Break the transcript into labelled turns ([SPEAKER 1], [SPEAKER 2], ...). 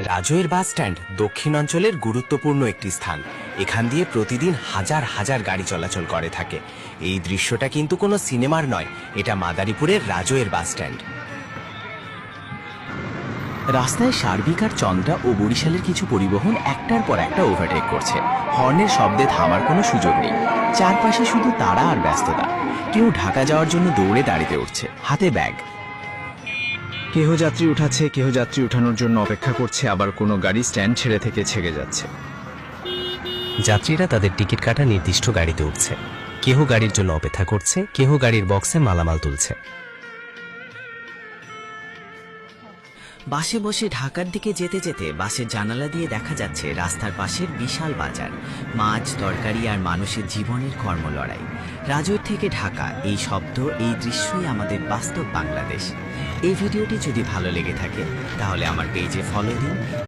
[SPEAKER 1] Rajoir bus stand দক্ষিণাঞ্চলের গুরুত্বপূর্ণ একটি স্থান। এখান দিয়ে প্রতিদিন হাজার হাজার গাড়ি চলাচল করে থাকে। এই দৃশ্যটা কিন্তু কোনো সিনেমার নয়, এটা মাদারীপুরের রাজৈর বাস স্ট্যান্ড। রাস্তায় সার্বিক আর চন্দ্রা ও বরিশালের কিছু পরিবহন একটার পর একটা ওভারটেক করছে। হর্নের শব্দে থামার কোনো সুযোগ নেই। চারপাশে শুধু তারা আর ব্যস্ততা। কেউ ঢাকা যাওয়ার জন্য দৌড়ে দাঁড়িয়ে উঠছে, হাতে ব্যাগ।
[SPEAKER 2] কেহ যাত্রী উঠাচ্ছে, কেহ যাত্রী উঠানোর জন্য অপেক্ষা করছে, আবার কোনো গাড়ি স্ট্যান্ড ছেড়ে থেকে ছেড়ে যাচ্ছে।
[SPEAKER 1] যাত্রীরা তাদের টিকিট কাটা নির্দিষ্ট গাড়িতে উঠছে। কেহ গাড়ির জন্য অপেক্ষা করছে, কেহ গাড়ির বক্সে মালামাল তুলছে।
[SPEAKER 3] বাসে বসে ঢাকার দিকে যেতে যেতে বাসের জানালা দিয়ে দেখা যাচ্ছে রাস্তার পাশের বিশাল বাজার, মাছ, তরকারি আর মানুষের জীবনের কর্মলড়াই। রাজৈর থেকে ঢাকা, এই শব্দ, এই দৃশ্যই আমাদের বাস্তব বাংলাদেশ। এই ভিডিওটি যদি ভালো লেগে থাকে তাহলে আমার পেজে ফলো দিন।